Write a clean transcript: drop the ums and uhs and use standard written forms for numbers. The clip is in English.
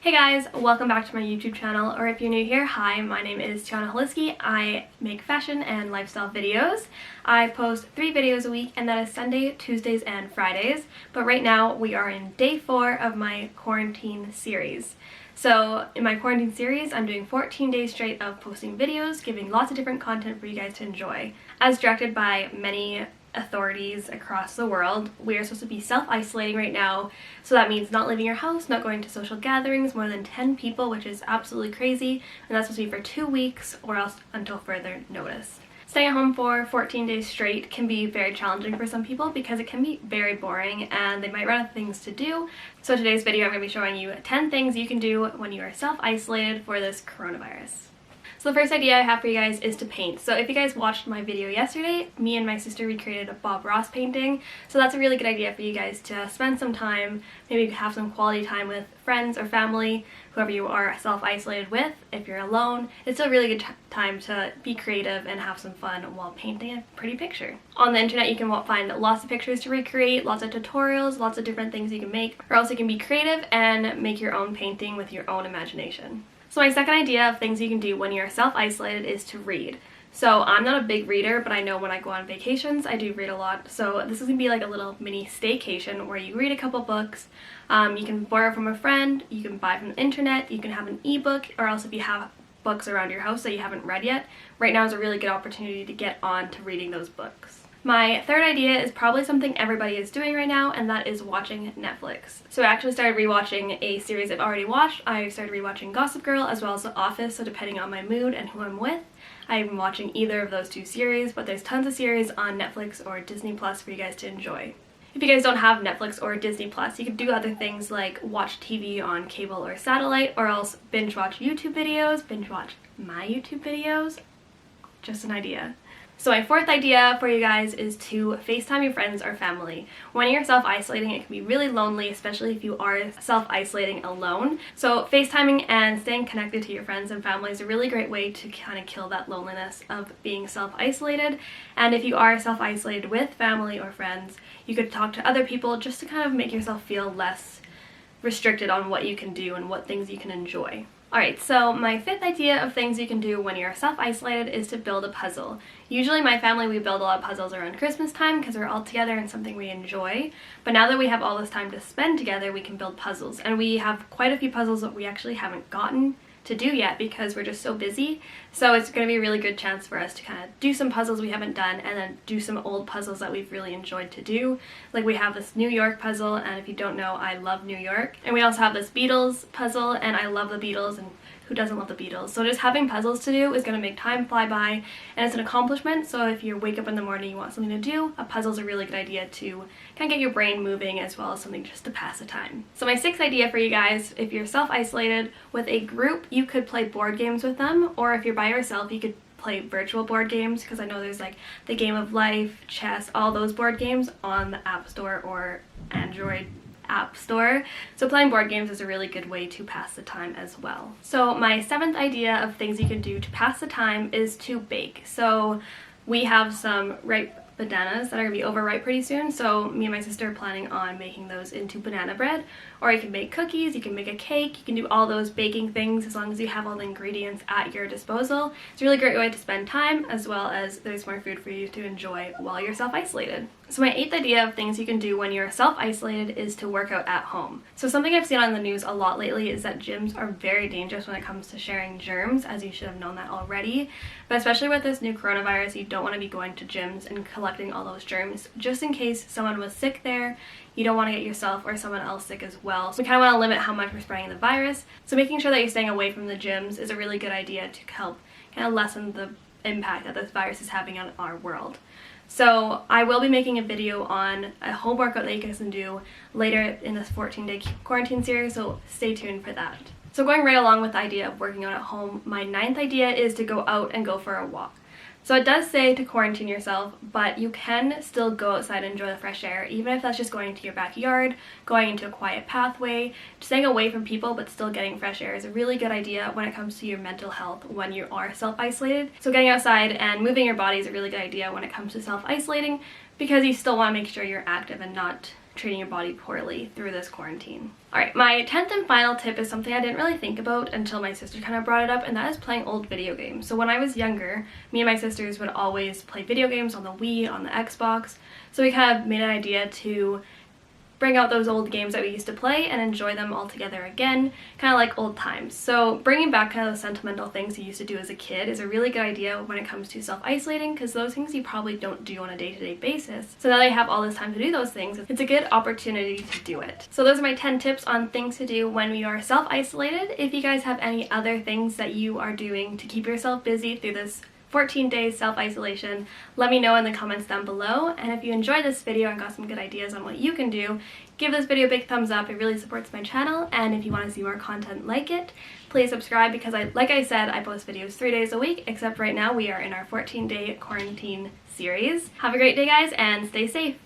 Hey guys, welcome back to my YouTube channel, or if you're new here, hi, my name is Tianna. I make fashion and lifestyle videos. I post 3 videos a week, and that is Sunday, Tuesdays, and Fridays, but right now we are in day 4 of my quarantine series. So in my quarantine series, I'm doing 14 days straight of posting videos, giving lots of different content for you guys to enjoy. As directed by many authorities across the world, we are supposed to be self-isolating right now, so that means not leaving your house, not going to social gatherings more than 10 people, which is absolutely crazy, and that's supposed to be for 2 weeks or else until further notice. Staying at home for 14 days straight can be very challenging for some people because it can be very boring and they might run out of things to do. So today's video I'm going to be showing you 10 things you can do when you are self-isolated for this coronavirus. So the first idea I have for you guys is to paint. So if you guys watched my video yesterday, me and my sister recreated a Bob Ross painting. So that's a really good idea for you guys to spend some time, maybe have some quality time with friends or family, whoever you are self-isolated with. If you're alone, it's a really good time to be creative and have some fun while painting a pretty picture. On the internet you can find lots of pictures to recreate, lots of tutorials, lots of different things you can make, or else you can be creative and make your own painting with your own imagination. So my second idea of things you can do when you're self-isolated is to read. So I'm not a big reader, but I know when I go on vacations, I do read a lot. So this is going to be like a little mini staycation where you read a couple books. You can borrow from a friend, you can buy from the internet, you can have an ebook, or else if you have books around your house that you haven't read yet, right now is a really good opportunity to get on to reading those books. My third idea is probably something everybody is doing right now, and that is watching Netflix. So I actually started rewatching a series I've already watched. I started rewatching Gossip Girl as well as The Office, so depending on my mood and who I'm with, I'm watching either of those 2 series, but there's tons of series on Netflix or Disney Plus for you guys to enjoy. If you guys don't have Netflix or Disney Plus, you could do other things like watch TV on cable or satellite, or else binge watch YouTube videos, binge watch my YouTube videos. Just an idea. So my fourth idea for you guys is to FaceTime your friends or family. When you're self-isolating, it can be really lonely, especially if you are self-isolating alone. So FaceTiming and staying connected to your friends and family is a really great way to kind of kill that loneliness of being self-isolated. And if you are self-isolated with family or friends, you could talk to other people just to kind of make yourself feel less restricted on what you can do and what things you can enjoy. Alright, so my fifth idea of things you can do when you're self-isolated is to build a puzzle. Usually my family, we build a lot of puzzles around Christmas time because we're all together and something we enjoy. But now that we have all this time to spend together, we can build puzzles. And we have quite a few puzzles that we actually haven't gotten to do yet because we're just so busy. So it's going to be a really good chance for us to kind of do some puzzles we haven't done and then do some old puzzles that we've really enjoyed to do. Like we have this New York puzzle, and if you don't know, I love New York. And we also have this Beatles puzzle, and I love the Beatles, and who doesn't love the Beatles? So just having puzzles to do is going to make time fly by, and it's an accomplishment. So if you wake up in the morning and you want something to do, a puzzle is a really good idea to kind of get your brain moving, as well as something just to pass the time. So my sixth idea for you guys, if you're self-isolated with a group, you could play board games with them, or if you're by yourself, you could play virtual board games, because I know there's like the Game of Life, chess, all those board games on the App Store or Android App Store. So playing board games is a really good way to pass the time as well. So my seventh idea of things you can do to pass the time is to bake. So we have some ripe bananas that are going to be overripe pretty soon, so me and my sister are planning on making those into banana bread. Or you can make cookies, you can make a cake, you can do all those baking things as long as you have all the ingredients at your disposal. It's a really great way to spend time, as well as there's more food for you to enjoy while you're self-isolated. So my eighth idea of things you can do when you're self-isolated is to work out at home. So something I've seen on the news a lot lately is that gyms are very dangerous when it comes to sharing germs, as you should have known that already. But especially with this new coronavirus, you don't want to be going to gyms and collecting all those germs just in case someone was sick there. You don't want to get yourself or someone else sick as well. So we kind of want to limit how much we're spreading the virus. So making sure that you're staying away from the gyms is a really good idea to help kind of lessen the impact that this virus is having on our world. So I will be making a video on a home workout that you guys can do later in this 14-day quarantine series, so stay tuned for that. So going right along with the idea of working out at home, my ninth idea is to go out and go for a walk. So it does say to quarantine yourself, but you can still go outside and enjoy the fresh air, even if that's just going to your backyard, going into a quiet pathway. Staying away from people but still getting fresh air is a really good idea when it comes to your mental health when you are self-isolated. So getting outside and moving your body is a really good idea when it comes to self-isolating, because you still want to make sure you're active and not treating your body poorly through this quarantine. Alright, my 10th and final tip is something I didn't really think about until my sister kind of brought it up, and that is playing old video games. So when I was younger, me and my sisters would always play video games on the Wii, on the Xbox, so we kind of made an idea to bring out those old games that we used to play and enjoy them all together again, kind of like old times. So bringing back kind of the sentimental things you used to do as a kid is a really good idea when it comes to self-isolating, because those things you probably don't do on a day-to-day basis. So now that you have all this time to do those things, it's a good opportunity to do it. So those are my 10 tips on things to do when we are self-isolated. If you guys have any other things that you are doing to keep yourself busy through this 14 days self-isolation, let me know in the comments down below. And if you enjoyed this video and got some good ideas on what you can do, give this video a big thumbs up. It really supports my channel, and if you want to see more content like it, please subscribe, because like I said, I post videos 3 days a week, except right now we are in our 14-day quarantine series. Have a great day, guys, and stay safe!